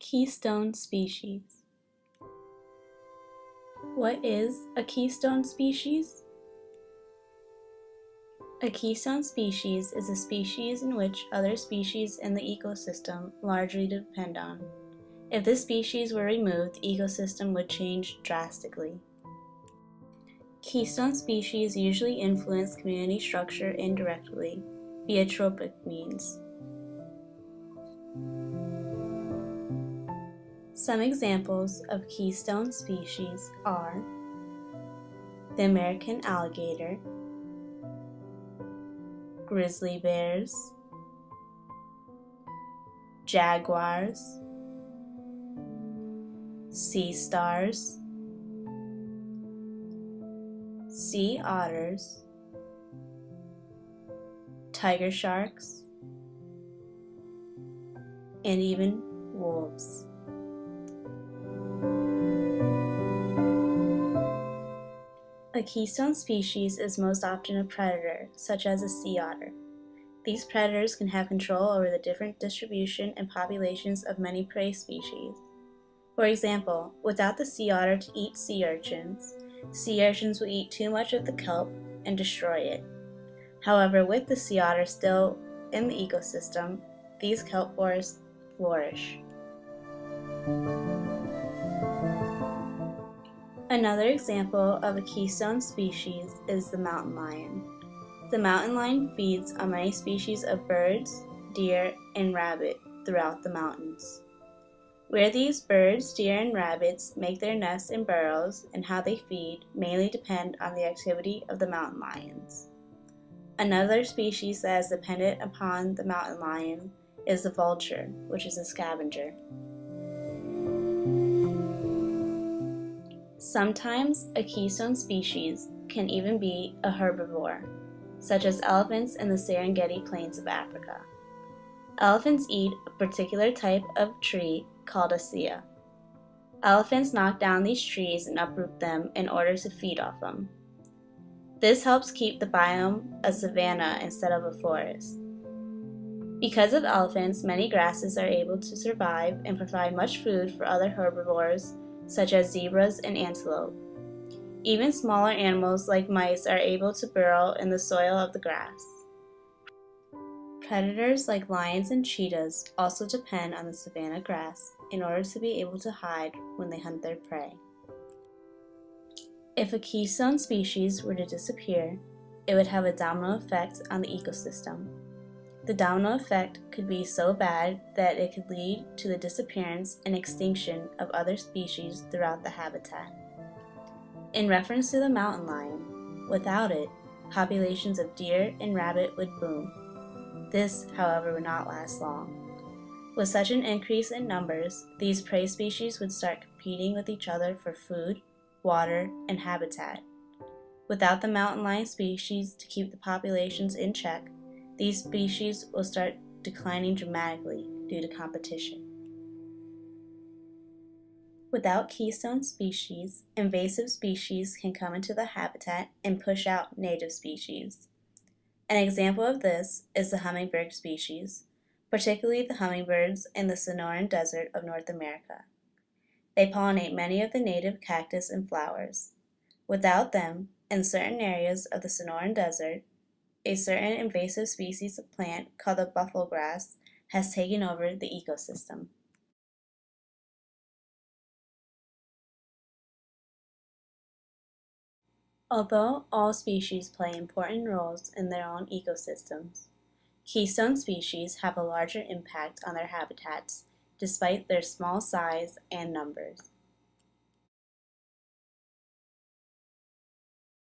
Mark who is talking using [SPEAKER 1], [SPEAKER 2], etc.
[SPEAKER 1] Keystone species. What is a keystone species? A keystone species is a species in which other species in the ecosystem largely depend on. If this species were removed, the ecosystem would change drastically. Keystone species usually influence community structure indirectly via trophic means. Some examples of keystone species are the American alligator, grizzly bears, jaguars, sea stars, sea otters, tiger sharks, and even wolves. A keystone species is most often a predator, such as a sea otter. These predators can have control over the different distribution and populations of many prey species. For example, without the sea otter to eat sea urchins will eat too much of the kelp and destroy it. However, with the sea otter still in the ecosystem, these kelp forests flourish. Another example of a keystone species is the mountain lion. The mountain lion feeds on many species of birds, deer, and rabbit throughout the mountains. Where these birds, deer, and rabbits make their nests and burrows and how they feed mainly depend on the activity of the mountain lions. Another species that is dependent upon the mountain lion is the vulture, which is a scavenger. Sometimes a keystone species can even be a herbivore, such as elephants in the Serengeti plains of Africa. Elephants eat a particular type of tree called a sia. Elephants knock down these trees and uproot them in order to feed off them. This helps keep the biome a savanna instead of a forest. Because of elephants, many grasses are able to survive and provide much food for other herbivores such as zebras and antelope. Even smaller animals like mice are able to burrow in the soil of the grass. Predators like lions and cheetahs also depend on the savanna grass in order to be able to hide when they hunt their prey. If a keystone species were to disappear, it would have a domino effect on the ecosystem. The domino effect could be so bad that it could lead to the disappearance and extinction of other species throughout the habitat. In reference to the mountain lion, without it, populations of deer and rabbit would boom. This, however, would not last long. With such an increase in numbers, these prey species would start competing with each other for food, water, and habitat. Without the mountain lion species to keep the populations in check, these species will start declining dramatically due to competition. Without keystone species, invasive species can come into the habitat and push out native species. An example of this is the hummingbird species, particularly the hummingbirds in the Sonoran Desert of North America. They pollinate many of the native cactus and flowers. Without them, in certain areas of the Sonoran Desert, a certain invasive species of plant called the buffalo grass has taken over the ecosystem. Although all species play important roles in their own ecosystems, keystone species have a larger impact on their habitats despite their small size and numbers.